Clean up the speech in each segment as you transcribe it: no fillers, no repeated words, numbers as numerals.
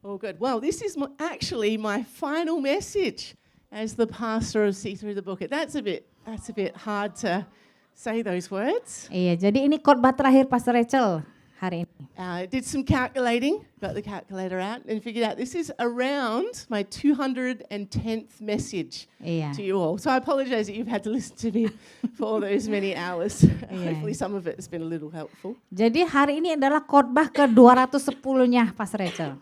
Oh, good. Well, this is actually my final message as the pastor of See Through the Book. That's a bit hard to say those words. Iya, jadi ini khotbah terakhir Pastor Rachel hari ini. Did some calculating, got the calculator out, and figured out this is around my 210th message to you all. So I apologize that you've had to listen to me for all those many hours. Hopefully some of it has been a little helpful. Jadi hari ini adalah khotbah ke-210-nya Pastor Rachel.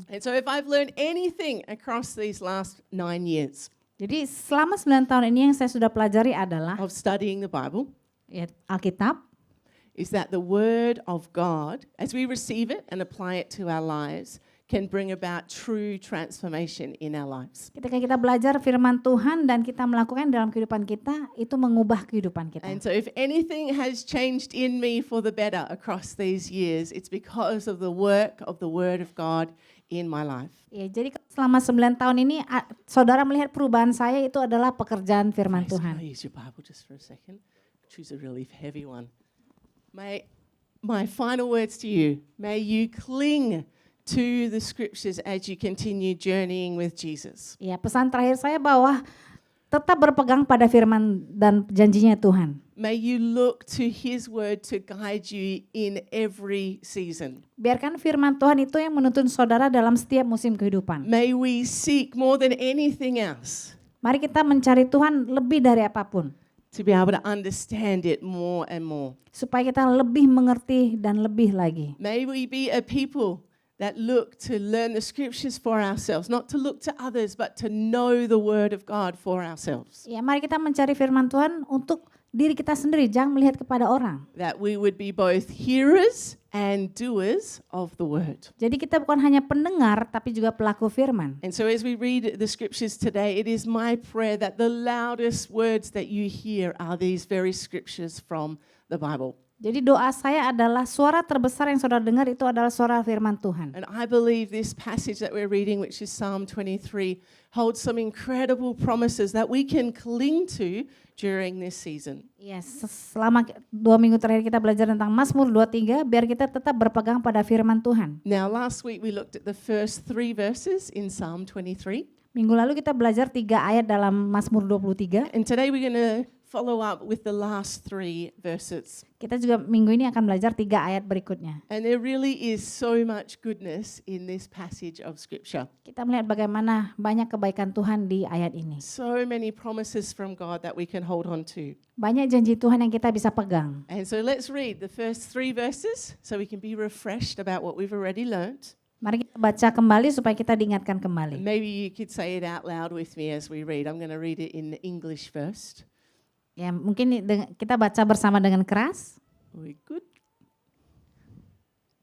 And so if I've learned anything across these last 9 years Jadi selama 9 tahun ini yang saya sudah pelajari adalah of studying the Bible, Alkitab, is that the Word of God, as we receive it and apply it to our lives, can bring about true transformation in our lives. ketika kita belajar firman Tuhan dan kita melakukan dalam kehidupan kita, itu mengubah kehidupan kita. And so if anything has changed in me for the better across these years, it's because of the work of the Word of God in my life. Ya, jadi selama 9 tahun ini saudara melihat perubahan saya itu adalah pekerjaan firman Can Tuhan. I use your Bible just for a second? Choose a really heavy one. My final words to you, may you cling to the scriptures as you continue journeying with Jesus. Ya, pesan terakhir saya bahwa tetap berpegang pada firman dan janjinya Tuhan. May you look to His word to guide you in every season. Biarkan firman Tuhan itu yang menuntun saudara dalam setiap musim kehidupan. May we seek more than anything else Mari kita mencari Tuhan lebih dari apapun, to be able to understand it more and more. supaya kita lebih mengerti dan lebih lagi. May we be a people that look to learn the scriptures for ourselves, not to look to others, but to know the word of God for ourselves. Ya, mari kita mencari firman Tuhan untuk diri kita sendiri, jangan melihat kepada orang. That we would be both hearers and doers of the word. Jadi kita bukan hanya pendengar, tapi juga pelaku firman. And so as we read the scriptures today, it is my prayer that the loudest words that you hear are these very scriptures from the Bible. Jadi doa saya adalah suara terbesar yang saudara dengar itu adalah suara firman Tuhan. And I believe this passage that we're reading, which is Psalm 23, holds some incredible promises that we can cling to during this season. Ya, selama 2 minggu terakhir kita belajar tentang Mazmur 23, biar kita tetap berpegang pada firman Tuhan. Now, last week we looked at the first 3 verses in Psalm 23. Minggu lalu kita belajar 3 ayat dalam Mazmur 23. And today we're going to follow up with the last 3 verses. Kita juga minggu ini akan belajar 3 ayat berikutnya. And there really is so much goodness in this passage of Scripture. Kita melihat bagaimana banyak kebaikan Tuhan di ayat ini. So many promises from God that we can hold on to. Banyak janji Tuhan yang kita bisa pegang. And so let's read the first 3 verses so we can be refreshed about what we've already learnt. Mari kita baca kembali supaya kita diingatkan kembali. Maybe you could say it out loud with me as we read. I'm going to read it in English first. Ya, mungkin kita baca bersama dengan keras. We good?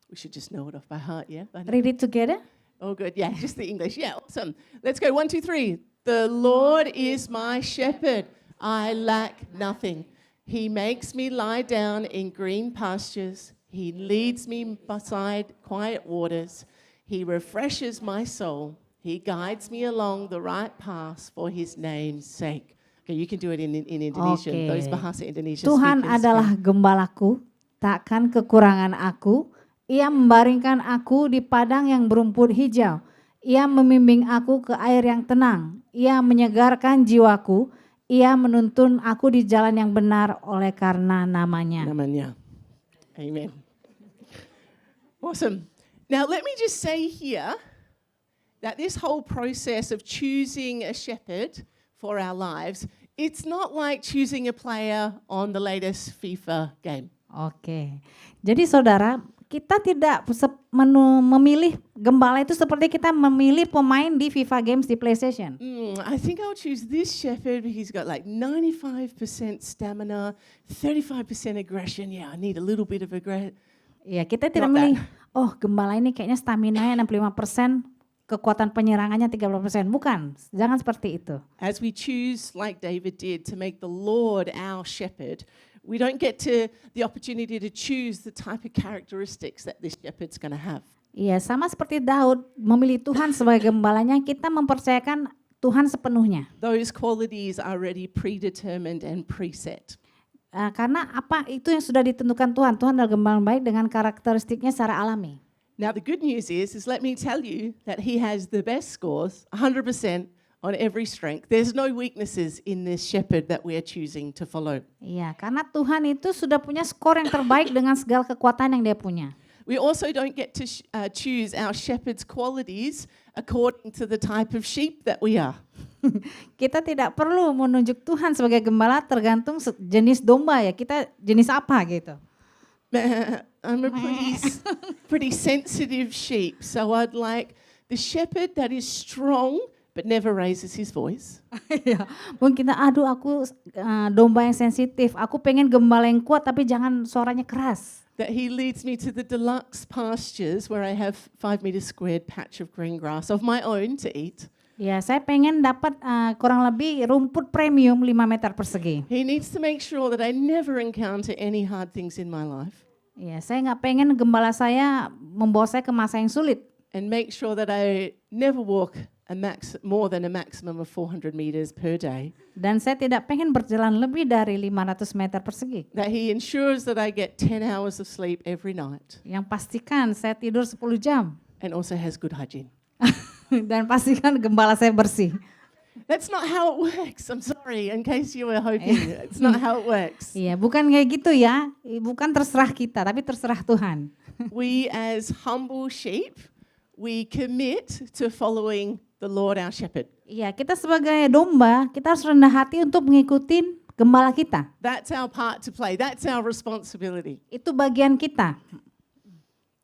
We should just know it off by heart, yeah? Read it together. Oh, good. Yeah, just the English. Yeah, awesome. Let's go. 1, 2, 3. The Lord is my shepherd. I lack nothing. He makes me lie down in green pastures. He leads me beside quiet waters. He refreshes my soul. He guides me along the right path for His name's sake. Okay, you can do it in Indonesian. Okay. Those bahasa Indonesia Tuhan speakers. adalah gembalaku, takkan kekurangan aku. Ia membaringkan aku di padang yang berumput hijau. Ia membimbing aku ke air yang tenang. Ia menyegarkan jiwaku. Ia menuntun aku di jalan yang benar oleh karena namanya. Namanya. Amen. Awesome. Now let me just say here that this whole process of choosing a shepherd for our lives, it's not like choosing a player on the latest FIFA game. Oke. Jadi saudara, kita tidak memilih gembala itu seperti kita memilih pemain di FIFA games di PlayStation. I think I'll choose this shepherd because he's got like 95% stamina, 35% aggression. Yeah, I need a little bit of aggression. Ya, kita tidak Not memilih, oh gembala ini kayaknya stamina-nya 65%, kekuatan penyerangannya 30%. Bukan, jangan seperti itu. As we choose, like David did, to make the Lord our shepherd, we don't get to the opportunity to choose the type of characteristics that this shepherd's going to have. Iya, sama seperti Daud memilih Tuhan sebagai gembalanya, kita mempercayakan Tuhan sepenuhnya. Those qualities are already predetermined and preset. Karena apa itu yang sudah ditentukan Tuhan. Tuhan adalah gembala baik dengan karakteristiknya secara alami. Now, the good news is let me tell you that he has the best scores, 100% on every strength. There's no weaknesses in this shepherd that we are choosing to follow. Iya, karena Tuhan itu sudah punya skor yang terbaik dengan segala kekuatan yang dia punya. We also don't get to choose our shepherd's qualities according to the type of sheep that we are. Kita tidak perlu menunjuk Tuhan sebagai gembala tergantung jenis domba ya, kita jenis apa gitu. I'm a pretty sensitive sheep, so I'd like the shepherd that is strong but never raises his voice. Ya, mungkin kita aku domba yang sensitif, aku pengen gembala yang kuat tapi jangan suaranya keras. That he leads me to the deluxe pastures where I have 5 meter squared patch of green grass of my own to eat. Ya, saya pengen dapat kurang lebih rumput premium 5 meter persegi. He needs to make sure that I never encounter any hard things in my life. Ya, saya nggak pengen gembala saya membawa saya ke masa yang sulit. And make sure that I never walk more than a maximum of 400 meters per day. Dan saya tidak pengen berjalan lebih dari 500 meter persegi. That he ensures that I get 10 hours of sleep every night. Yang pastikan saya tidur 10 jam. And also has good hygiene. Dan pastikan gembala saya bersih. That's not how it works. I'm sorry, in case you were hoping. It's not how it works. Iya, bukan kayak gitu ya. Bukan terserah kita, tapi terserah Tuhan. We as humble sheep, we commit to following the Lord our shepherd. Iya, kita sebagai domba, kita harus rendah hati untuk mengikuti gembala kita. That's our part to play. That's our responsibility. Itu bagian kita.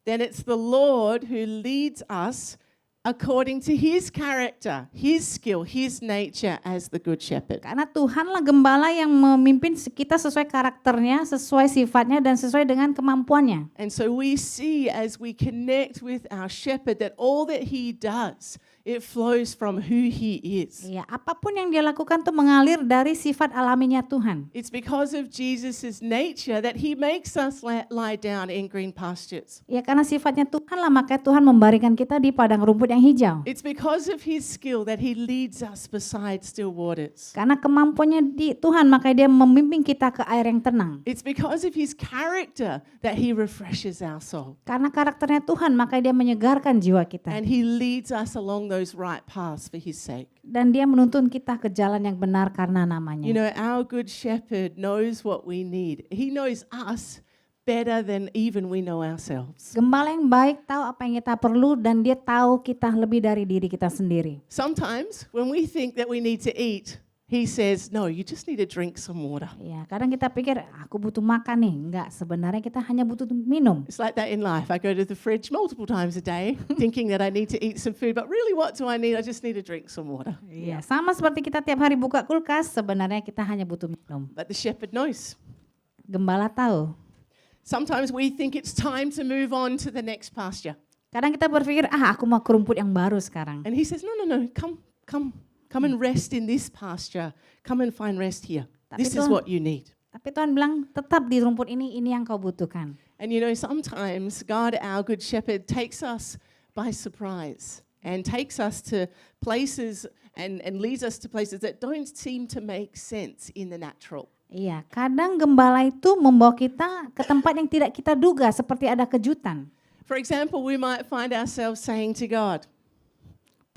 Then it's the Lord who leads us according to his character, his skill, his nature as the good shepherd. Karena Tuhanlah gembala yang memimpin kita sesuai karakternya, sesuai sifatnya, dan sesuai dengan kemampuannya. And so we see as we connect with our shepherd that all that he does, it flows from who he is. Ya, apapun yang dia lakukan tuh mengalir dari sifat alaminya Tuhan. It's because of Jesus' nature that he makes us lie down in green pastures. Ya, karena sifatnya Tuhan lah, makanya Tuhan membaringkan kita di padang rumput yang hijau. It's because of his skill that he leads us beside still waters. Karena kemampuannya di Tuhan, makanya dia memimpin kita ke air yang tenang. It's because of his character that he refreshes our soul. Karena karakternya Tuhan, makanya dia menyegarkan jiwa kita. And he leads us along those right paths for his sake. Dan dia menuntun kita ke jalan yang benar karena namanya. You know, our good shepherd knows what we need. He knows us better than even we know ourselves. Gembala yang baik tahu apa yang kita perlu dan dia tahu kita lebih dari diri kita sendiri. Sometimes when we think that we need to eat, he says, no, you just need to drink some water. Ya, kadang kita pikir aku butuh makan nih. Enggak, sebenarnya kita hanya butuh minum. It's like that in life. I go to the fridge multiple times a day thinking that I need to eat some food, but really what do I need? I just need to drink some water. Iya, sama seperti kita tiap hari buka kulkas, sebenarnya kita hanya butuh minum. But the shepherd knows. Gembala tahu. Sometimes we think it's time to move on to the next pasture. Kadang kita berpikir, aku mau ke rumput yang baru sekarang. And he says, no, come and rest in this pasture. Come and find rest here. Tapi This is Tuhan- what you need. Tapi Tuhan bilang, tetap di rumput ini yang kau butuhkan. And you know, sometimes God, our good shepherd, takes us by surprise and takes us to places and leads us to places that don't seem to make sense in the natural. Iya, kadang gembala itu membawa kita ke tempat yang tidak kita duga, seperti ada kejutan. For example, we might find ourselves saying to God,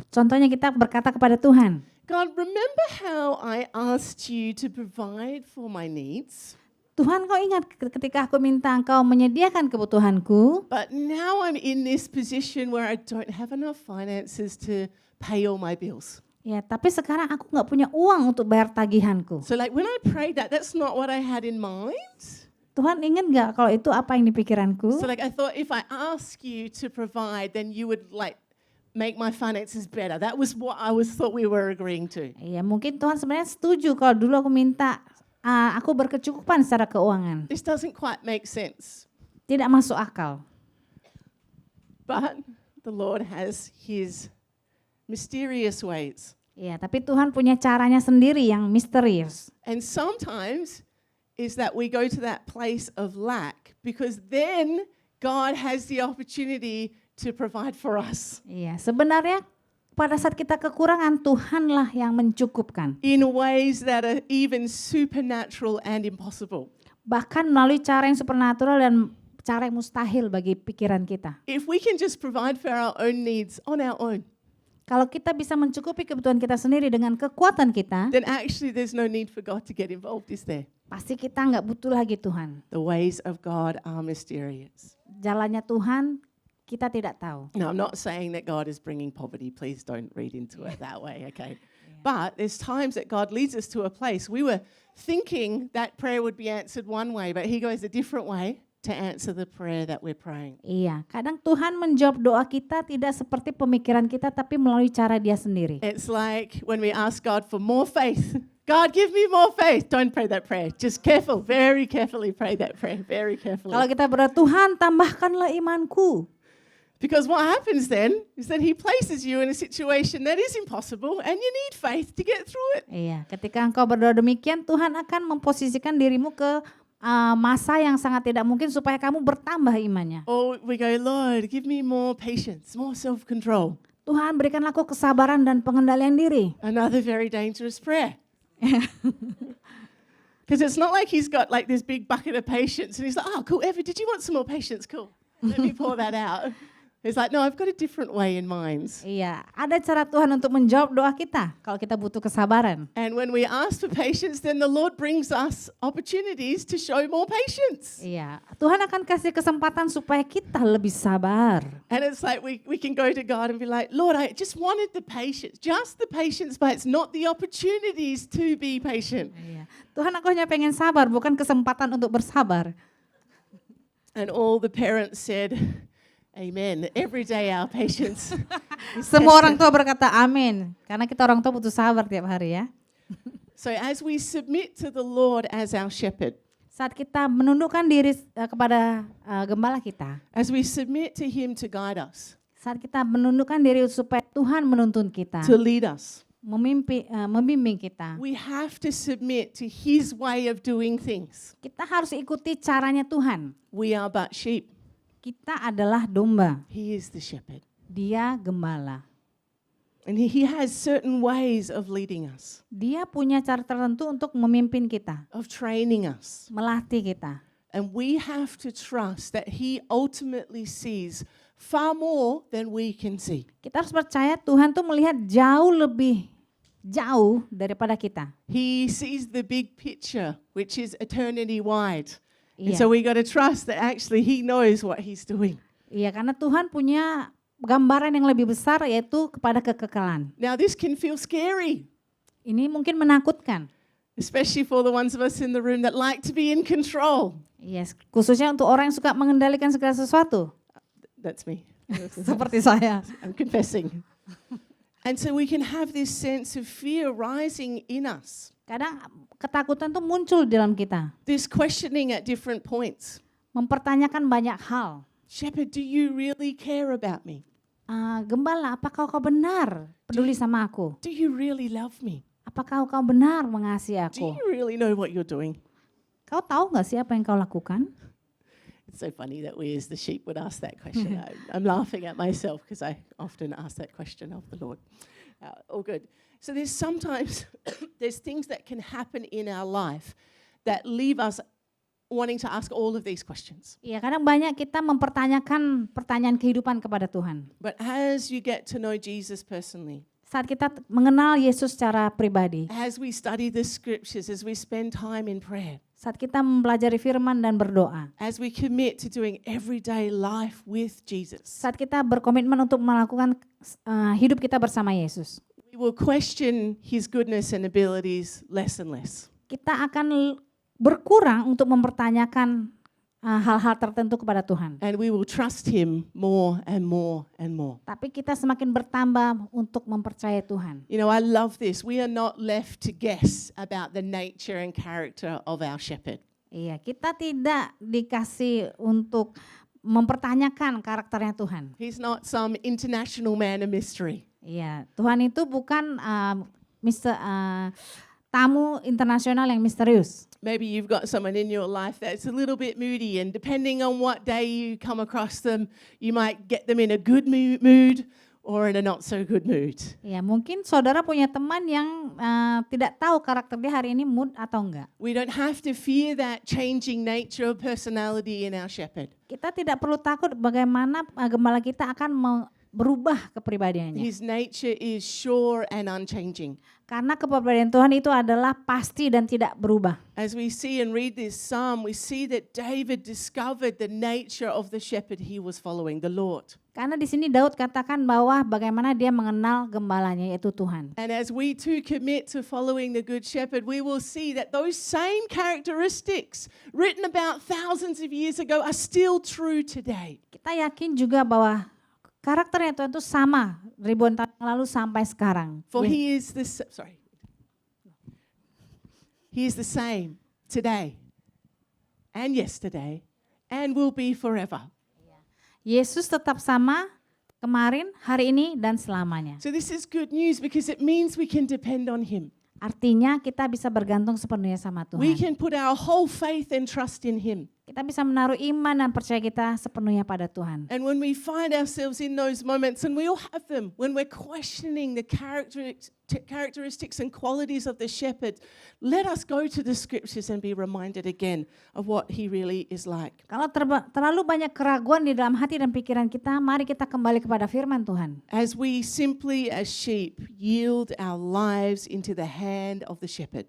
Contohnya kita berkata kepada Tuhan, God, remember how I asked you to provide for my needs? Tuhan, kau ingat ketika aku minta engkau menyediakan kebutuhanku, But now I'm in this position where I don't have enough finances to pay all my bills. ya tapi sekarang aku nggak punya uang untuk bayar tagihanku. So like when I prayed that, that's not what I had in mind. Tuhan ingat nggak kalau itu apa yang di pikiranku? So like I thought if I ask you to provide, then you would like make my finances better. That was what I thought we were agreeing to. Ya mungkin Tuhan sebenarnya setuju kalau dulu aku minta aku berkecukupan secara keuangan. This doesn't quite make sense. Tidak masuk akal. But the Lord has his mysterious ways. Ya, tapi Tuhan punya caranya sendiri yang misterius. And sometimes is that we go to that place of lack because then God has the opportunity to provide for us Iya, sebenarnya pada saat kita kekurangan, Tuhanlah yang mencukupkan. in ways that are even supernatural and impossible. Bahkan melalui cara yang supernatural dan cara yang mustahil bagi pikiran kita. If we can just provide for our own needs on our own, Kalau kita bisa mencukupi kebutuhan kita sendiri dengan kekuatan kita, then actually there's no need for God to get involved, is there? pasti kita nggak butuh lagi Tuhan. The ways of God are mysterious. Jalannya Tuhan kita tidak tahu. Now, I'm not saying that God is bringing poverty. Please don't read into it that way, okay? But there's times that God leads us to a place. We were thinking that prayer would be answered one way, but He goes a different way to answer the prayer that we're praying. Iya, kadang Tuhan menjawab doa kita tidak seperti pemikiran kita, tapi melalui cara Dia sendiri. It's like when we ask God for more faith. God, give me more faith. Don't pray that prayer. Just careful, very carefully pray that prayer, very carefully. Kalau kita berdoa, Tuhan tambahkanlah imanku. Because what happens then is that He places you in a situation that is impossible and you need faith to get through it. Iya, ketika engkau berdoa demikian, Tuhan akan memposisikan dirimu ke masa yang sangat tidak mungkin supaya kamu bertambah imannya. Or we go, Lord, give me more patience, more self-control. Tuhan berikanlah aku kesabaran dan pengendalian diri. Another very dangerous prayer. Because it's not like He's got like this big bucket of patience and He's like, oh, cool, Eva, did you want some more patience? Cool. Let me pour that out. He's like, no, I've got a different way in mind. Iya, ada cara Tuhan untuk menjawab doa kita kalau kita butuh kesabaran. And when we ask for patience, then the Lord brings us opportunities to show more patience. Iya, Tuhan akan kasih kesempatan supaya kita lebih sabar. And it's like we can go to God and be like, Lord, I just wanted the patience, just the patience, but it's not the opportunities to be patient. Iya. Tuhan, aku hanya pengen sabar, bukan kesempatan untuk bersabar. And all the parents said, Amen. Every day our patience is Semua orang tested. tua berkata amin, karena kita orang tua butuh sabar tiap hari ya. So as we submit to the Lord as our shepherd, Saat kita menundukkan diri kepada gembala kita, as we submit to Him to guide us, saat kita menundukkan diri supaya Tuhan menuntun kita, to lead us, membimbing kita, we have to submit to His way of doing things. kita harus ikuti caranya Tuhan. We are but sheep. Kita adalah domba, He is the shepherd. Dia gembala. And He has certain ways of leading us, Dia punya cara tertentu untuk memimpin kita, of training us. melatih kita. And we have to trust that He ultimately sees far more than we can see. Kita harus percaya Tuhan tuh melihat lebih jauh daripada kita. He sees the big picture, which is eternity wide. And Iya. so we got to trust that actually He knows what He's doing. Iya, karena Tuhan punya gambaran yang lebih besar, yaitu kepada kekekalan. Now this can feel scary, Ini mungkin menakutkan. especially for the ones of us in the room that like to be in control. Yes, khususnya untuk orang yang suka mengendalikan segala sesuatu, That's me. seperti saya. I'm confessing. And so we can have this sense of fear rising in us, Kadang ketakutan tuh muncul di dalam kita, this questioning at different points. mempertanyakan banyak hal. Shepherd, do you really care about me? Gembala, apakah kau benar peduli sama aku? Do you really love me? Apakah kau benar mengasihi Do aku? you really know what you're doing? Kau tahu nggak sih apa yang kau lakukan? It's so funny that we as the sheep would ask that question. I'm laughing at myself because I often ask that question of the Lord. All good. So there's sometimes, there's things that can happen in our life that leave us wanting to ask all of these questions. Iya, kadang banyak kita mempertanyakan pertanyaan kehidupan kepada Tuhan. But as you get to know Jesus personally, Saat kita mengenal Yesus secara pribadi, as we study the scriptures, as we spend time in prayer, saat kita mempelajari firman dan berdoa, as we commit to doing everyday life with Jesus, saat kita berkomitmen untuk melakukan hidup kita bersama Yesus, we will question His goodness and abilities less and less. kita akan berkurang untuk mempertanyakan hal-hal tertentu kepada Tuhan. And we will trust Him more and more and more. Tapi kita semakin bertambah untuk mempercayai Tuhan. You know, I love this. We are not left to guess about the nature and character of our shepherd. Iya, kita tidak dikasih untuk mempertanyakan karakternya Tuhan. He's not some international man of mystery. Iya, Tuhan itu bukan tamu internasional yang misterius. Maybe you've got someone in your life that's a little bit moody, and depending on what day you come across them, you might get them in a good mood, or in a not so good mood. Ya, mungkin saudara punya teman yang tidak tahu karakter dia hari ini mood atau enggak. We don't have to fear that changing nature of personality in our shepherd. Kita tidak perlu takut bagaimana gembala kita akan berubah kepribadiannya. His nature is sure and unchanging. Karena kepribadian Tuhan itu adalah pasti dan tidak berubah. As we see and read this psalm, we see that David discovered the nature of the shepherd he was following, the Lord. Karena di sini Daud katakan bahwa bagaimana dia mengenal gembalanya yaitu Tuhan. And as we too commit to following the good shepherd, we will see that those same characteristics written about thousands of years ago are still true today. Kita yakin juga bahwa karakternya Tuhan itu sama ribuan tahun yang lalu sampai sekarang. For he is the same today and yesterday and will be forever. Yesus tetap sama kemarin, hari ini, dan selamanya. So this is good news because it means we can depend on him. Artinya kita bisa bergantung sepenuhnya sama We Tuhan. can put our whole faith and trust in him. Kita bisa menaruh iman dan percaya kita sepenuhnya pada Tuhan. And when we find ourselves in those moments, and we all have them, when we're questioning the characteristics and qualities of the shepherd, let us go to the scriptures and be reminded again of what he really is like. Kalau terlalu banyak keraguan di dalam hati dan pikiran kita, mari kita kembali kepada firman Tuhan. As we simply as sheep yield our lives into the hand of the shepherd.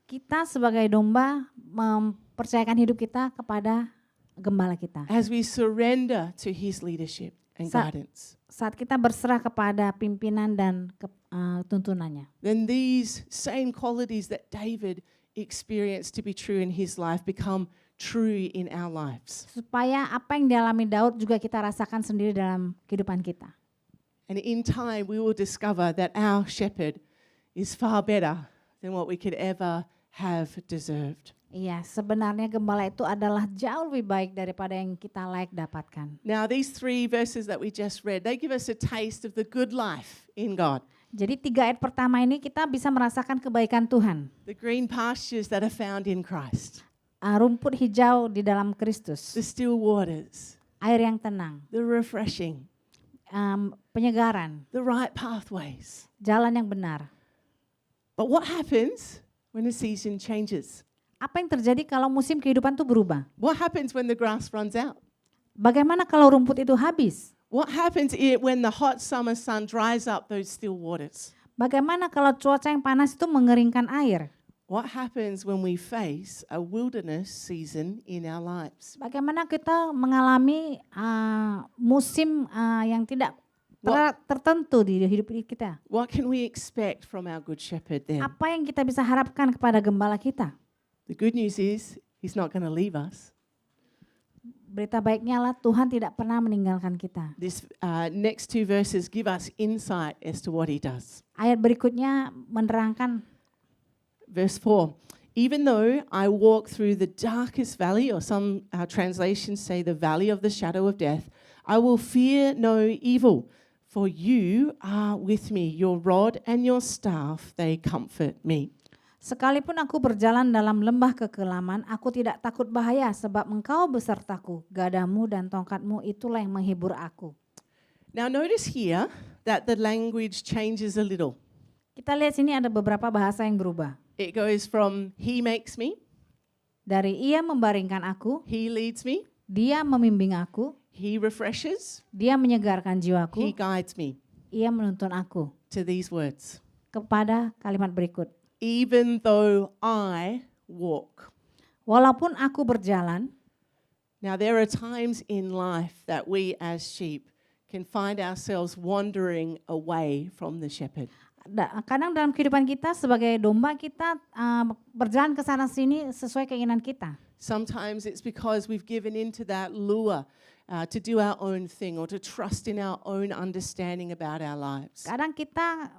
Kita sebagai domba mempercayakan hidup kita kepada gembala kita. As we surrender to his leadership and guidance. Saat kita berserah kepada pimpinan dan tuntunannya. Then these same qualities that David experienced to be true in his life become true in our lives. Supaya apa yang dialami Daud juga kita rasakan sendiri dalam kehidupan kita. And in time we will discover that our shepherd is far better than what we could ever have deserved. Iya, sebenarnya gembala itu adalah jauh lebih baik daripada yang kita layak dapatkan. Now these 3 verses that we just read, they give us a taste of the good life in God. Jadi 3 ayat pertama ini kita bisa merasakan kebaikan Tuhan. The green pastures that are found in Christ. Rumput hijau di dalam Kristus. The still waters. Air yang tenang. The refreshing. Penyegaran. The right pathways. Jalan yang benar. But what happens when the season changes? Apa yang terjadi kalau musim kehidupan itu berubah? What happens when the grass runs out? Bagaimana kalau rumput itu habis? What happens when the hot summer sun dries up those still waters? Bagaimana kalau cuaca yang panas itu mengeringkan air? What happens when we face a wilderness season in our lives? Bagaimana kita mengalami musim yang tidak tertentu di hidup kita? What can we expect from our good shepherd then? Apa yang kita bisa harapkan kepada gembala kita? The good news is he's not going to leave us. Berita baiknya lah Tuhan tidak pernah meninggalkan kita. This next 2 verses give us insight as to what he does. Ayat berikutnya menerangkan Verse 4, even though I walk through the darkest valley, or some translations say the valley of the shadow of death, I will fear no evil, for you are with me. Your rod and your staff, they comfort me. sekalipun aku berjalan dalam lembah kekelaman, aku tidak takut bahaya sebab engkau besertaku. Gadamu dan tongkatmu itulah yang menghibur aku. Now notice here that the language changes a little. Kita lihat sini ada beberapa bahasa yang berubah. It goes from he makes me, Dari ia membaringkan aku, he leads me, dia membimbing aku, he refreshes, dia menyegarkan he jiwaku, guides me, ia menuntun aku. to these words. Kepada kalimat berikut. Even though I walk. Walaupun aku berjalan, Now there are times in life that we as sheep can find ourselves wandering away from the shepherd. kadang dalam kehidupan kita sebagai domba kita berjalan ke sana sini sesuai keinginan kita. Sometimes it's because we've given into that lure to do our own thing or to trust in our own understanding about our lives. Kadang kita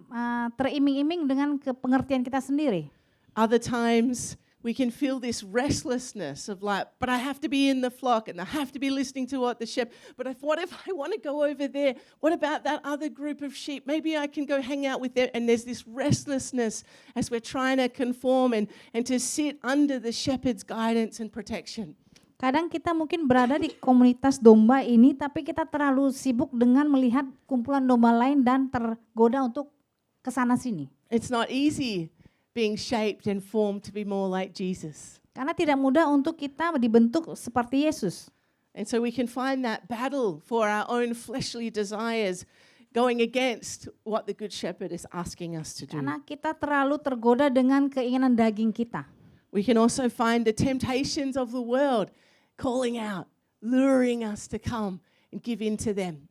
teriming-iming dengan pengertian kita sendiri. Other times we can feel this restlessness of like, but I have to be in the flock and I have to be listening to what the shepherd, but what if I want to go over there? What about that other group of sheep? Maybe I can go hang out with them. And there's this restlessness as we're trying to conform and to sit under the shepherd's guidance and protection. Kadang kita mungkin berada di komunitas domba ini, tapi kita terlalu sibuk dengan melihat kumpulan domba lain dan tergoda untuk ke sana sini. It's not easy being shaped and formed to be more like Jesus. Karena tidak mudah untuk kita dibentuk seperti Yesus. And so we can find that battle for our own fleshly desires going against what the Good Shepherd is asking us to do. Karena kita terlalu tergoda dengan keinginan daging kita. We can also find the temptations of the world calling out, luring us to come and give in to them.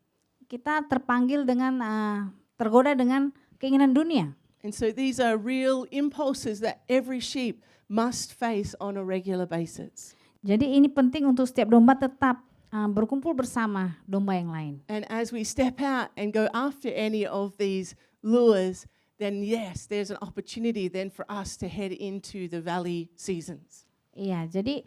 Kita terpanggil dengan tergoda dengan keinginan dunia. And so these are real impulses that every sheep must face on a regular basis. Jadi ini penting untuk setiap domba tetap berkumpul bersama domba yang lain. And as we step out and go after any of these lures, then yes, there's an opportunity then for us to head into the valley seasons. Iya, jadi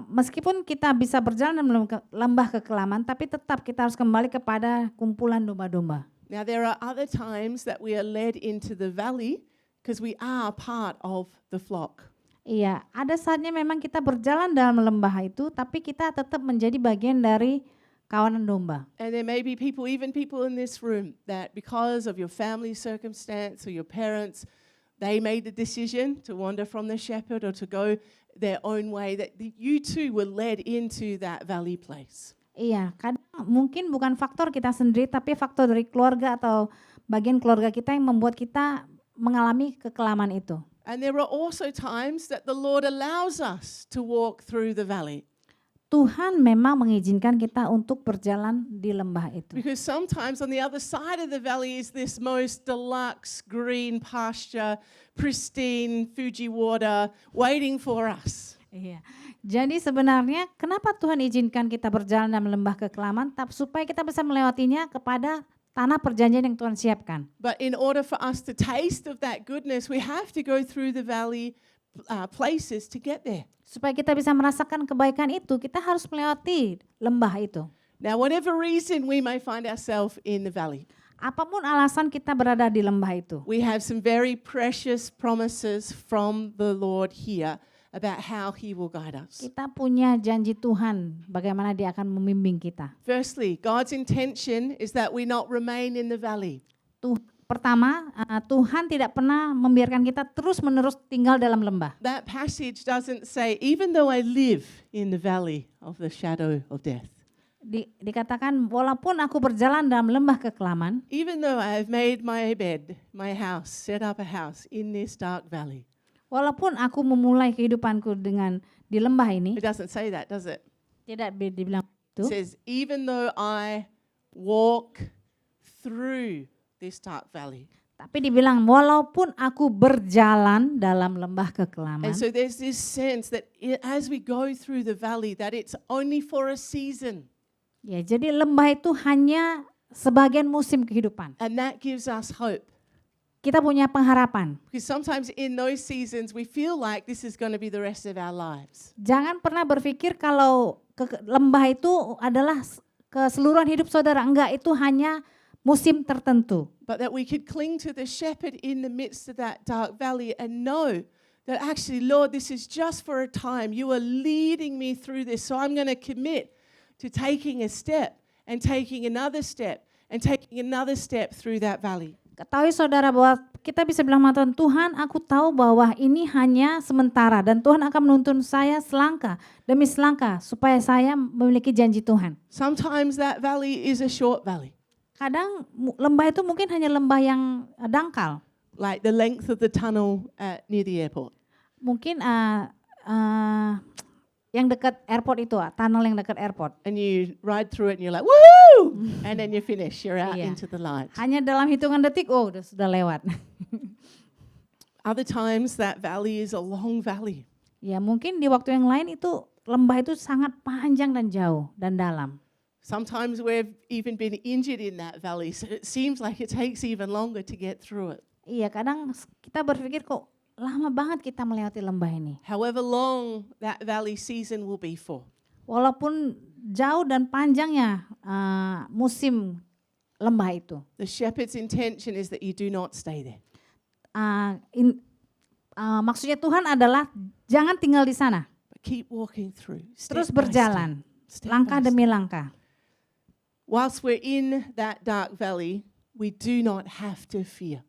meskipun kita bisa berjalan dalam lembah kekelaman, tapi tetap kita harus kembali kepada kumpulan domba-domba. Now there are other times that we are led into the valley because we are part of the flock. Iya, ada saatnya memang kita berjalan dalam lembah itu, tapi kita tetap menjadi bagian dari kawanan domba. And there may be people, even people in this room, that because of your family circumstance or your parents, they made the decision to wander from the shepherd or to go their own way, that you too were led into that valley place. Iya, kadang mungkin bukan faktor kita sendiri, tapi faktor dari keluarga atau bagian keluarga kita yang membuat kita mengalami kekelaman itu. And there are also times that the Lord allows us to walk through the valley. Tuhan memang mengizinkan kita untuk berjalan di lembah itu. Because sometimes on the other side of the valley is this most deluxe green pasture, pristine Fuji water waiting for us. Iya. Jadi sebenarnya kenapa Tuhan izinkan kita berjalan dalam lembah kekelaman supaya kita bisa melewatinya kepada tanah perjanjian yang Tuhan siapkan. But in order for us to taste of that goodness, we have to go through the valley places to get there. Supaya kita bisa merasakan kebaikan itu, kita harus melewati lembah itu. Now, whatever reason we may find ourselves in the valley, Apapun alasan kita berada di lembah itu, we have some very precious promises from the Lord here about how He will guide us. kita punya janji Tuhan bagaimana Dia akan membimbing kita. Firstly, God's intention is that we not remain in the valley. Pertama, Tuhan tidak pernah membiarkan kita terus-menerus tinggal dalam lembah. That passage doesn't say, even though I live in the valley of the shadow of death, Dikatakan walaupun aku berjalan dalam lembah kekelaman, even though I have made my bed, my house, set up a house in this dark valley. walaupun aku memulai kehidupanku dengan di lembah ini, It doesn't say that, does it? tidak dibilang It itu. says, even though I walk through this dark valley. Tapi dibilang walaupun aku berjalan dalam lembah kekelaman. And so there's this sense that as we go through the valley, that it's only for a season. Ya, jadi lembah itu hanya sebagian musim kehidupan. And that gives us hope. Kita punya pengharapan. Because sometimes in those seasons, we feel like this is going to be the rest of our lives. Jangan pernah berpikir kalau lembah itu adalah keseluruhan hidup saudara. Enggak, itu hanya musim tertentu. But that we could cling to the shepherd in the midst of that dark valley and know that actually, Lord, this is just for a time. You are leading me through this. So I'm going to commit to taking a step and taking another step and taking another step through that valley. Ketahui saudara bahwa kita bisa bilang sama Tuhan, Tuhan aku tahu bahwa ini hanya sementara dan Tuhan akan menuntun saya selangkah demi selangkah supaya saya memiliki janji Tuhan. Sometimes that valley is a short valley, Kadang lembah itu mungkin hanya lembah yang dangkal. like the length of the tunnel near the airport. Mungkin yang dekat airport itu, tunnel yang dekat airport. And you ride through it and you're like, woo! And then you finish, you're out Iya. into the light. Hanya dalam hitungan detik, oh sudah lewat. Other times that valley is a long valley. Ya mungkin di waktu yang lain itu lembah itu sangat panjang dan jauh dan dalam. Sometimes we've even been injured in that valley, so it seems like it takes even longer to get through it. Iya, kadang kita berpikir kok lama banget kita melewati lembah ini. However long that valley season will be for. Walaupun jauh dan panjangnya musim lembah itu. The shepherd's intention is that you do not stay there. Maksudnya Tuhan adalah jangan tinggal di sana. keep walking through. Terus Step by berjalan, step langkah by demi langkah. Whilst we're in that dark valley, we do not have to fear.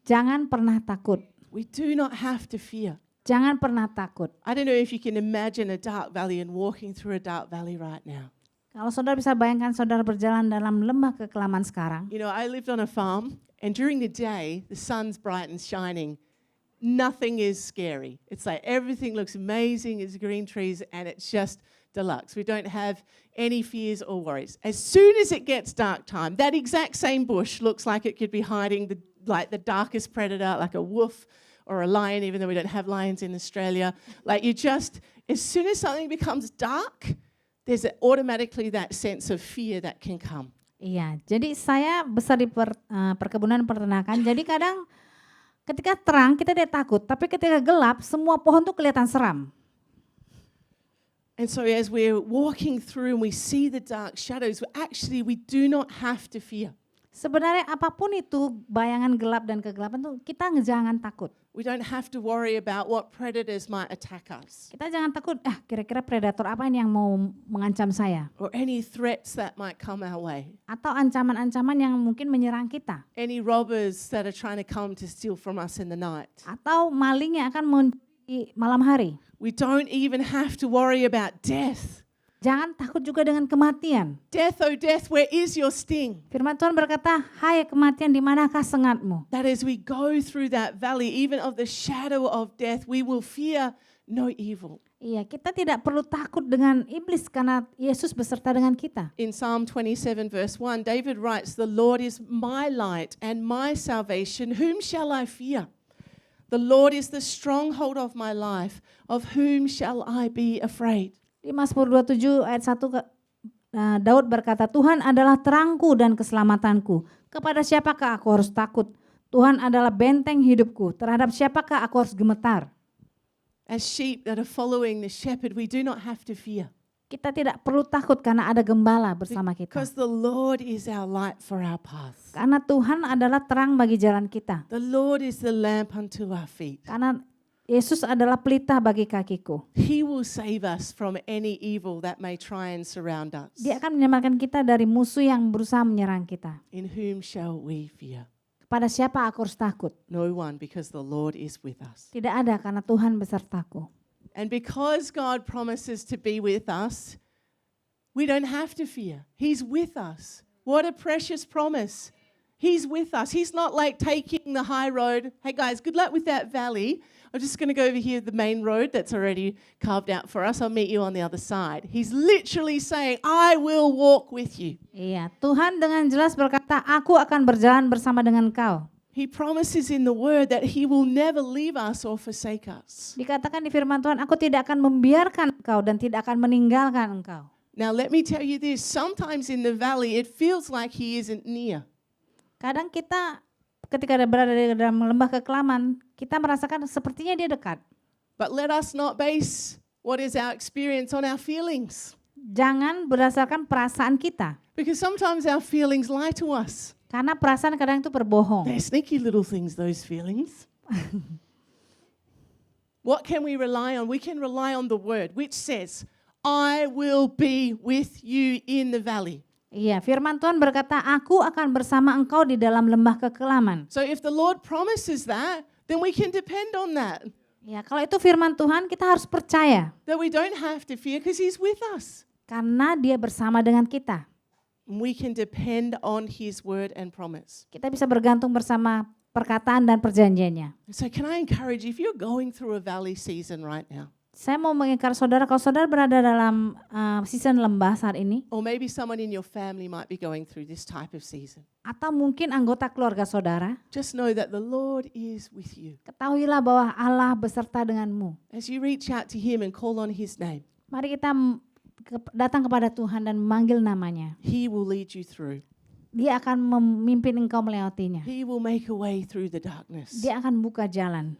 Jangan pernah takut. We do not have to fear. Jangan pernah takut. I don't know if you can imagine a dark valley and walking through a dark valley right now. Kalau saudara bisa bayangkan saudara berjalan dalam lembah kekelaman sekarang. You know, I lived on a farm, and during the day, the sun's bright and shining. Nothing is scary. It's like everything looks amazing, it's green trees, and it's just deluxe. We don't have any fears or worries. As soon as it gets dark time, that exact same bush looks like it could be hiding the darkest predator, like a wolf or a lion, even though we don't have lions in Australia. Like as soon as something becomes dark, there's automatically that sense of fear that can come. Iya, jadi saya besar di perkebunan peternakan. Jadi kadang ketika terang kita tidak takut, tapi ketika gelap semua pohon tuh kelihatan seram. And so as we're walking through and we see the dark shadows, we do not have to fear. Sebenarnya apapun itu bayangan gelap dan kegelapan tuh kita jangan takut. We don't have to worry about what predators might attack us Kita jangan takut, kira-kira predator apa ini yang mau mengancam saya? or any threats that might come our way. Atau ancaman-ancaman yang mungkin menyerang kita. Any robbers that are trying to come to steal from us in the night. Atau maling yang akan mencuri malam hari. We don't even have to worry about death. Jangan takut juga dengan kematian. Death, oh death, where is your sting? Firman Tuhan berkata, hai kematian, di manakah sengatmu? That as we go through that valley, even of the shadow of death, we will fear no evil. Iya, kita tidak perlu takut dengan iblis karena Yesus beserta dengan kita. In Psalm 27 verse 1, David writes, "The Lord is my light and my salvation. Whom shall I fear? The Lord is the stronghold of my life. Of whom shall I be afraid?" Di Mazmur 27 ayat 1 Daud berkata, Tuhan adalah terangku dan keselamatanku. Kepada siapakah aku harus takut? Tuhan adalah benteng hidupku. Terhadap siapakah aku harus gemetar? As sheep that are following the shepherd, we do not have to fear. Kita tidak perlu takut karena ada gembala bersama kita. Because the Lord is our light for our path. Karena Tuhan adalah terang bagi jalan kita. The Lord is the lamp unto our feet. Karena Yesus adalah pelita bagi kakiku. He will save us from any evil that may try and surround us. Dia akan menyelamatkan kita dari musuh yang berusaha menyerang kita. In whom shall we fear? Kepada siapa aku harus takut? No one, because the Lord is with us. Tidak ada karena Tuhan besertaku. And because God promises to be with us, we don't have to fear. He's with us. What a precious promise. He's with us. He's not like taking the high road. Hey guys, good luck with that valley. I'm just going to go over here, the main road that's already carved out for us. I'll meet you on the other side. He's literally saying, I will walk with you. Iya, Tuhan dengan jelas berkata, aku akan berjalan bersama dengan kau. He promises in the word that he will never leave us or forsake us. Dikatakan di firman Tuhan, aku tidak akan membiarkan engkau dan tidak akan meninggalkan engkau. Now let me tell you this, sometimes in the valley it feels like he isn't near. Kadang kita ketika berada di dalam lembah kekelaman, kita merasakan sepertinya dia dekat. But let us not base what is our experience on our feelings. Jangan berdasarkan perasaan kita. Because sometimes our feelings lie to us. Karena perasaan kadang itu berbohong. They're sneaky little things, those feelings. What can we rely on? We can rely on the word, which says, I will be with you in the valley. Iya, firman Tuhan berkata, aku akan bersama engkau di dalam lembah kekelaman. So if the Lord promises that, then we can depend on that. Ya, kalau itu firman Tuhan, kita harus percaya. That we don't have to fear because he's with us. Karena dia bersama dengan kita. We can depend on his word and promise. Kita bisa bergantung bersama perkataan dan perjanjiannya. So can I encourage you, if you're going through a valley season right now, Saya mau mengingatkan saudara, kalau saudara berada dalam season lembah saat ini, or maybe someone in your family might be going through this type of season, atau mungkin anggota keluarga saudara, just know that the Lord is with you. ketahuilah bahwa Allah beserta denganmu. As you reach out to him and call on his name, Mari kita datang kepada Tuhan dan memanggil namanya. he will lead you through. Dia akan memimpin engkau melewatinya. He will make a way through the darkness. Dia akan buka jalan.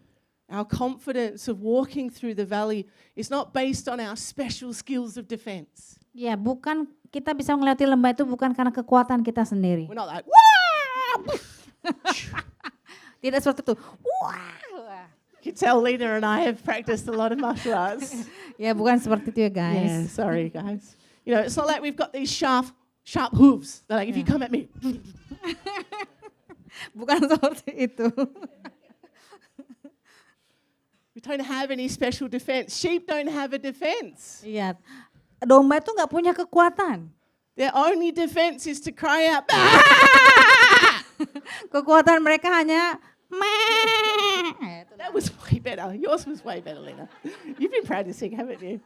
Our confidence of walking through the valley is not based on our special skills of defense. Ya, bukan kita bisa melewati lembah itu bukan karena kekuatan kita sendiri. We're not like, wah! Tidak seperti itu. Wah. You can tell Lena and I have practiced a lot of martial arts. Ya bukan seperti itu ya guys. Yeah, sorry guys. You know, it's not like we've got these sharp hooves. They're like, if you come at me, Bukan seperti itu. we don't have any special defense. Sheep don't have a defense. Iya, domba itu nggak punya kekuatan. Their only defense is to cry out. Kekuatan mereka hanya meh. That was way better. Yours was way better, Lena. You've been practicing, haven't you?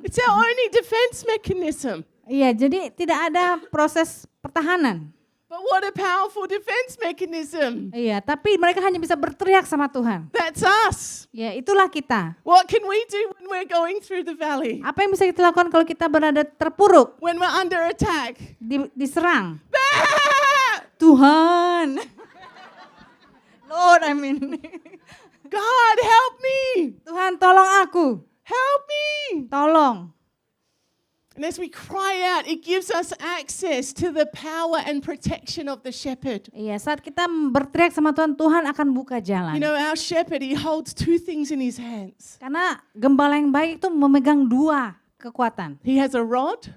It's our only defense mechanism. Iya, jadi tidak ada proses pertahanan. But what a powerful defense mechanism. Iya, tapi mereka hanya bisa berteriak sama Tuhan. That's us. Ya, itulah kita. What can we do when we're going through the valley? Apa yang bisa kita lakukan kalau kita berada terpuruk, When we're under attack? diserang? Tuhan. Lord, I mean. God, help me. Tuhan, tolong aku. Help me. Tolong. And as we cry out, it gives us access to the power and protection of the shepherd. Iya, saat kita berteriak sama Tuhan, Tuhan akan buka jalan. You know, our shepherd, he holds two things in his hands. Karena gembala yang baik itu memegang dua kekuatan. He has a rod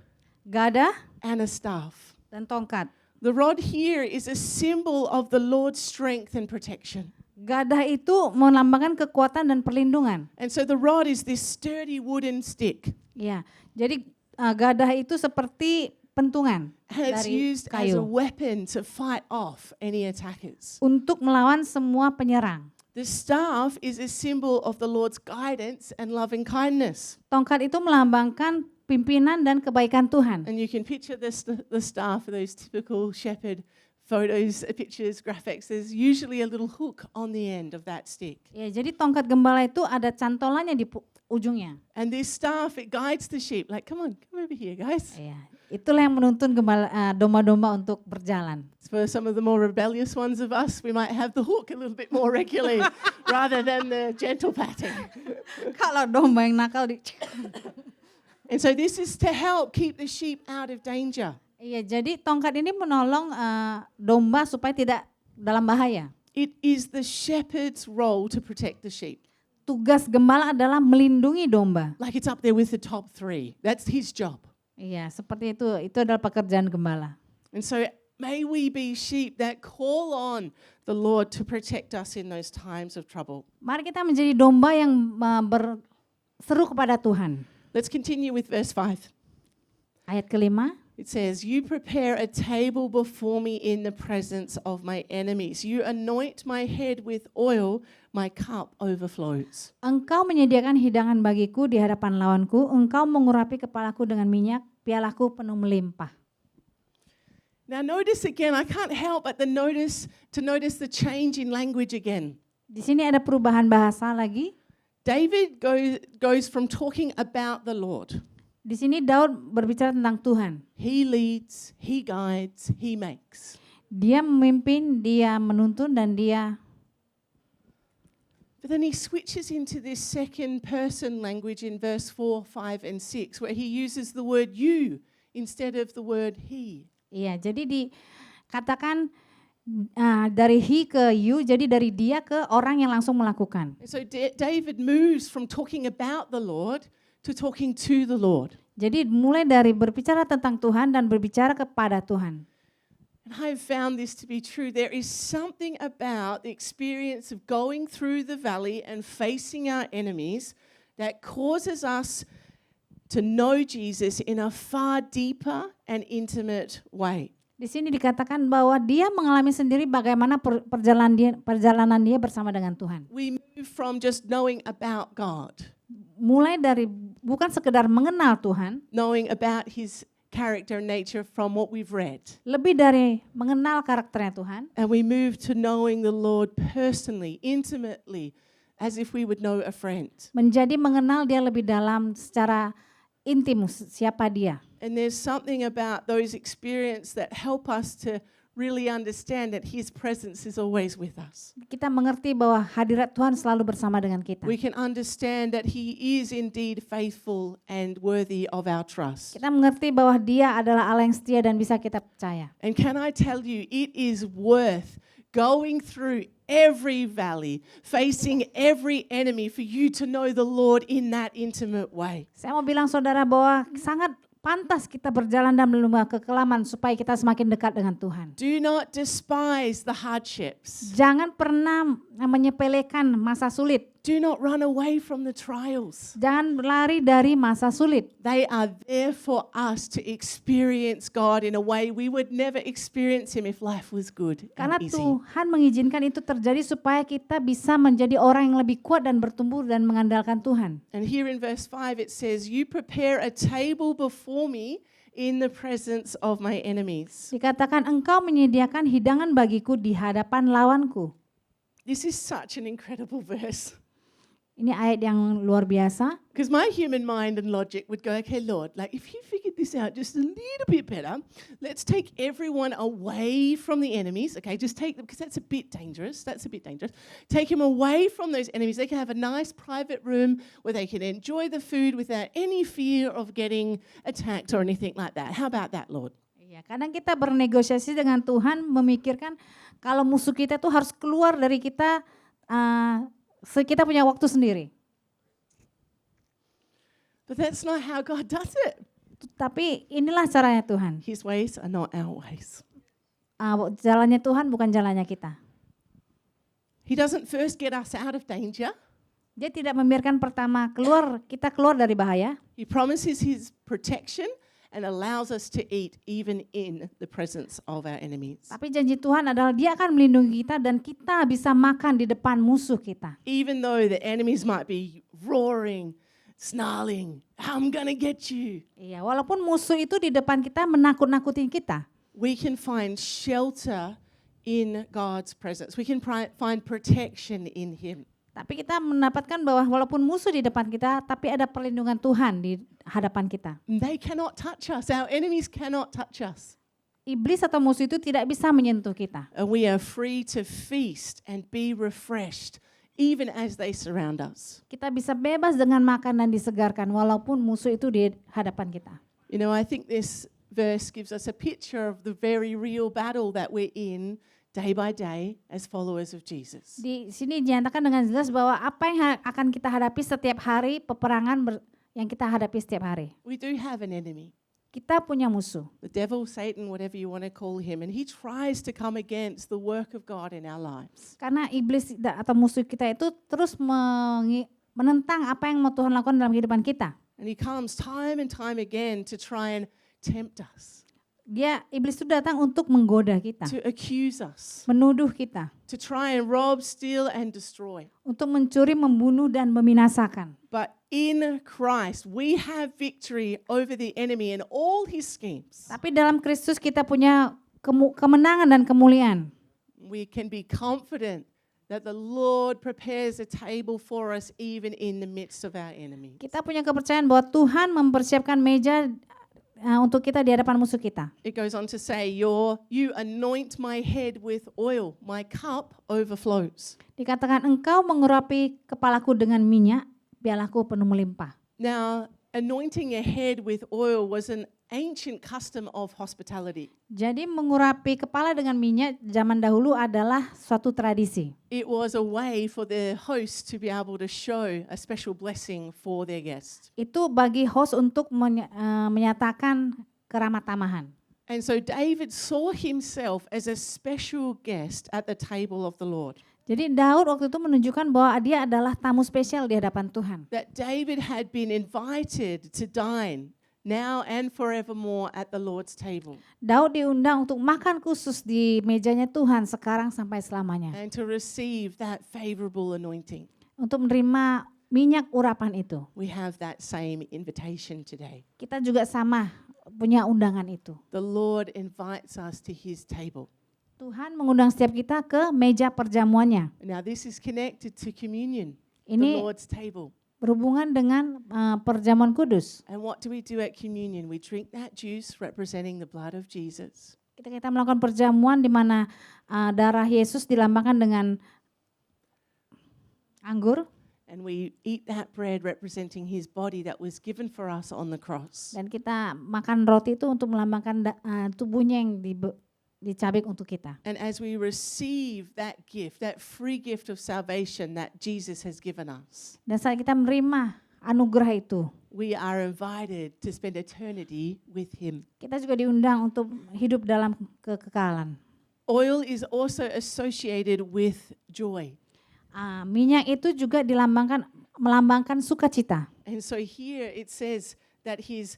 Gada and a staff. dan tongkat. The rod here is a symbol of the Lord's strength and protection. Gada itu melambangkan kekuatan dan perlindungan. And so the rod is this sturdy wooden stick. Iya, jadi gadah itu seperti pentungan And it's dari used as a kayu weapon to fight off any attackers. untuk melawan semua penyerang. The staff is a symbol of the Lord's guidance and loving kindness. Tongkat itu melambangkan pimpinan dan kebaikan Tuhan. And you can picture the staff, those typical shepherd photos, pictures, graphics. There's usually a little hook on the end of that stick. Ya, jadi tongkat gembala itu ada cantolannya di ujungnya. And this staff, it guides the sheep. Like, come over here, guys. Ya, itulah yang menuntun domba-domba untuk berjalan. For some of the more rebellious ones of us, we might have the hook a little bit more regularly rather than the gentle patting. Kalau domba yang nakal And so this is to help keep the sheep out of danger. Iya, jadi tongkat ini menolong domba supaya tidak dalam bahaya. It is the shepherd's role to protect the sheep. Tugas gembala adalah melindungi domba. Like it's up there with the top three. That's his job. Iya, seperti itu. Itu adalah pekerjaan gembala. And so may we be sheep that call on the Lord to protect us in those times of trouble. Mari kita menjadi domba yang berseru kepada Tuhan. Let's continue with verse 5. Ayat kelima. It says, you prepare a table before me in the presence of my enemies. You anoint my head with oil, my cup overflows. Engkau menyediakan hidangan bagiku di hadapan lawanku, engkau mengurapi kepalaku dengan minyak, pialaku penuh melimpah. Now notice again, I can't help but to notice the change in language again. Di sini ada perubahan bahasa lagi. David goes from talking about the Lord. Di sini Daud berbicara tentang Tuhan. He leads, he guides, he makes. Dia memimpin, dia menuntun, dan dia. But then he switches into this second person language in verse 4, 5, and 6, where he uses the word you instead of the word he. Iya, jadi dikatakan dari he ke you, jadi dari dia ke orang yang langsung melakukan. And so David moves from talking about the Lord to talking to the Lord. Jadi mulai dari berbicara tentang Tuhan dan berbicara kepada Tuhan. And I've found this to be true. There is something about the experience of going through the valley and facing our enemies that causes us to know Jesus in a far deeper and intimate way. Di sini dikatakan bahwa dia mengalami sendiri bagaimana perjalanan dia bersama dengan Tuhan. We move from just knowing about God, Mulai dari bukan sekedar mengenal Tuhan, knowing about his character and nature from what we've read. lebih dari mengenal karakternya Tuhan, And we move to knowing the Lord personally, intimately, as if we would know a friend. menjadi mengenal dia lebih dalam secara intim siapa dia. And there's something about those experiences that help us to really understand that his presence is always with us. Kita mengerti bahwa hadirat Tuhan selalu bersama dengan kita. We can understand that he is indeed faithful and worthy of our trust. Kita mengerti bahwa dia adalah Allah yang setia dan bisa kita percaya. And can I tell you, it is worth going through every valley, facing every enemy for you to know the Lord in that intimate way. Saya mau bilang saudara bahwa sangat pantas kita berjalan dalam lembah kekelaman supaya kita semakin dekat dengan Tuhan. Do not despise the hardships. Jangan pernah menyepelekan masa sulit. Do not run away from the trials. Jangan berlari dari masa sulit. They are there for us to experience God in a way we would never experience Him if life was good Karena and easy. Tuhan mengizinkan itu terjadi supaya kita bisa menjadi orang yang lebih kuat dan bertumbuh dan mengandalkan Tuhan. And here in verse 5 it says, "You prepare a table before me in the presence of my enemies." Dikatakan engkau menyediakan hidangan bagiku di hadapan lawanku. This is such an incredible verse. Ini ayat yang luar biasa. Because my human mind and logic would go, okay, Lord, like if you figured this out just a little bit better, let's take everyone away from the enemies. Okay, just take them, because that's a bit dangerous. That's a bit dangerous. Take them away from those enemies. They can have a nice private room where they can enjoy the food without any fear of getting attacked or anything like that. How about that, Lord? Iya, kadang kita bernegosiasi dengan Tuhan memikirkan kalau musuh kita tuh harus keluar dari kita, kita punya waktu sendiri. But that's not how God does it. Tapi inilah caranya Tuhan. His ways are not our ways. Jalannya Tuhan bukan jalannya kita. He doesn't first get us out of danger. Dia tidak membiarkan pertama kita keluar dari bahaya. He promises His protection and allows us to eat even in the presence of our enemies. Tapi janji Tuhan adalah Dia akan melindungi kita dan kita bisa makan di depan musuh kita. Even though the enemies might be roaring, snarling, I'm gonna get you. Iya, walaupun musuh itu di depan kita menakut-nakutin kita, We can find shelter in God's presence. We can find protection in Him. tapi kita mendapatkan bahwa walaupun musuh di depan kita, tapi ada perlindungan Tuhan di hadapan kita. They cannot touch us. Our enemies cannot touch us. Iblis atau musuh itu tidak bisa menyentuh kita. And we are free to feast and be refreshed even as they surround us. Kita bisa bebas dengan makan dan disegarkan walaupun musuh itu di hadapan kita. You know, I think this verse gives us a picture of the very real battle that we're in day by day as followers of Jesus. Di sini dinyatakan dengan jelas bahwa apa yang akan kita hadapi setiap hari, peperangan yang kita hadapi setiap hari. We do have an enemy. Kita punya musuh. The devil, Satan, whatever you want to call him, and he tries to come against the work of God in our lives. Karena iblis atau musuh kita itu terus menentang apa yang mau Tuhan lakukan dalam kehidupan kita. And he comes time and time again to try and tempt us, Iblis itu datang untuk menggoda kita, to accuse us, menuduh kita, to try and rob, steal, and destroy. untuk mencuri, membunuh, dan membinasakan. But in Christ, we have victory over the enemy and all his schemes. Tapi dalam Kristus kita punya kemenangan dan kemuliaan. We can be confident that the Lord prepares a table for us even in the midst of our enemies. Kita punya kepercayaan bahwa Tuhan mempersiapkan meja untuk kita di hadapan musuh kita. It goes on to say, you anoint my head with oil, my cup overflows. Dikatakan engkau mengurapi kepalaku dengan minyak, pialaku penuh melimpah. Now, anointing a head with oil was an ancient custom of hospitality. Jadi mengurapi kepala dengan minyak zaman dahulu adalah suatu tradisi. It was a way for the host to be able to show a special blessing for their guests. Itu bagi host untuk menyatakan keramat tamahan. And so David saw himself as a special guest at the table of the Lord. Jadi Daud waktu itu menunjukkan bahwa dia adalah tamu spesial di hadapan Tuhan. That David had been invited to dine now and forevermore at the Lord's table. Daud diundang untuk makan khusus di mejanya Tuhan sekarang sampai selamanya. And to receive that favorable anointing. Untuk menerima minyak urapan itu. We have that same invitation today. Kita juga sama punya undangan itu. The Lord invites us to His table. Tuhan mengundang setiap kita ke meja perjamuannya. Now this is connected to communion, the Ini Lord's table. berhubungan dengan perjamuan kudus. And what do we do at communion? We drink that juice representing the blood of Jesus. Kita melakukan perjamuan di mana darah Yesus dilambangkan dengan anggur. And we eat that bread representing His body that was given for us on the cross. Dan kita makan roti itu untuk melambangkan tubuhnya yang dicabik untuk kita. And as we receive that gift, that free gift of salvation that Jesus has given us, Dan saat kita menerima anugerah itu, we are invited to spend eternity with Him. kita juga diundang untuk hidup dalam kekekalan. Oil is also associated with joy. Minyak itu juga melambangkan sukacita. And so here it says that His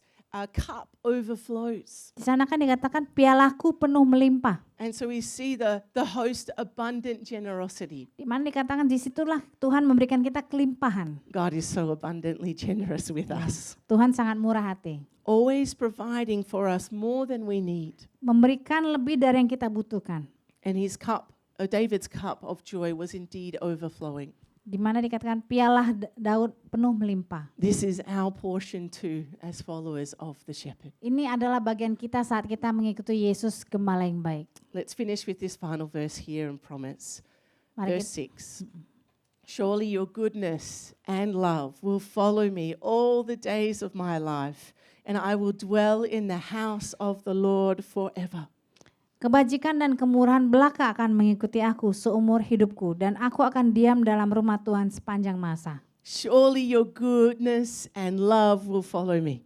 cup overflows. Di sana kan dikatakan pialaku penuh melimpah. And so we see the host abundant generosity. Di mana dikatakan disitulah Tuhan memberikan kita kelimpahan. God is so abundantly generous with us, Tuhan sangat murah hati. always providing for us more than we need. Memberikan lebih dari yang kita butuhkan. And his cup, David's cup of joy was indeed overflowing. Di mana dikatakan piala Daud penuh melimpah. This is our portion too as followers of the shepherd. Ini adalah bagian kita saat kita mengikuti Yesus gembala yang baik. Let's finish with this final verse here and promise. Mari Verse 6. Surely your goodness and love will follow me all the days of my life, and I will dwell in the house of the Lord forever. Kebajikan dan kemurahan belaka akan mengikuti aku seumur hidupku, dan aku akan diam dalam rumah Tuhan sepanjang masa. Surely your goodness and love will follow me.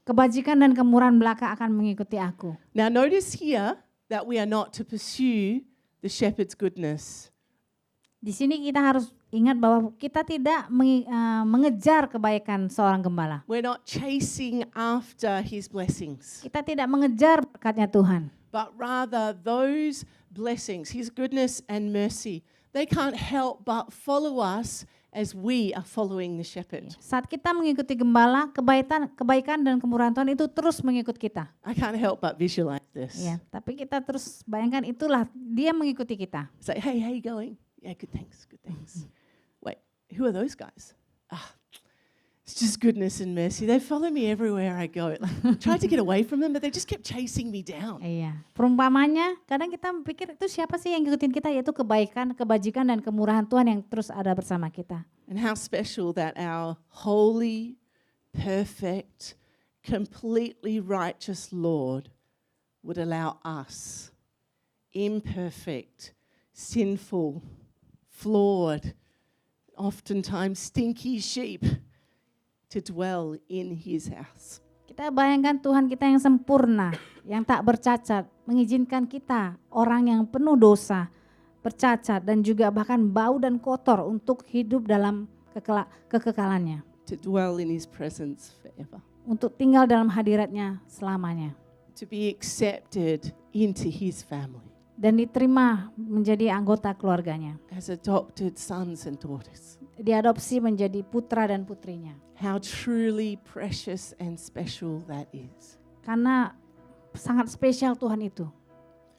Kebajikan dan kemurahan belaka akan mengikuti aku. Now notice here that we are not to pursue the shepherd's goodness. Di sini kita harus ingat bahwa kita tidak mengejar kebaikan seorang gembala. We're not chasing after his blessings, Kita tidak mengejar berkatnya Tuhan. but rather those blessings, his goodness and mercy, they can't help but follow us as we are following the shepherd. Saat kita mengikuti gembala, kebaikan dan kemurahan Tuhan itu terus mengikut kita. I can't help but visualize this. Ya, tapi kita terus bayangkan itulah dia mengikuti kita. Say, hey, how you going? Yeah, good, thanks, good, thanks. Wait, who are those guys? It's just goodness and mercy. They follow me everywhere I go. I tried to get away from them, but they just kept chasing me down. Iya, perumpamanya kadang kita pikir itu siapa sih yang ngikutin kita, yaitu kebaikan, kebajikan dan kemurahan Tuhan yang terus ada bersama kita. And how special that our holy, perfect, completely righteous Lord would allow us, imperfect, sinful, flawed, oftentimes stinky sheep, to dwell in his house. Kita bayangkan Tuhan kita yang sempurna, yang tak bercacat, mengizinkan kita, orang yang penuh dosa, bercacat dan juga bahkan bau dan kotor untuk hidup dalam kekekalannya. To dwell in his presence forever. Untuk tinggal dalam hadiratnya selamanya. To be accepted into his family. Dan diterima menjadi anggota keluarganya. As adopted sons and daughters. Diadopsi menjadi putra dan putrinya. How truly precious and special that is. Karena sangat spesial Tuhan itu.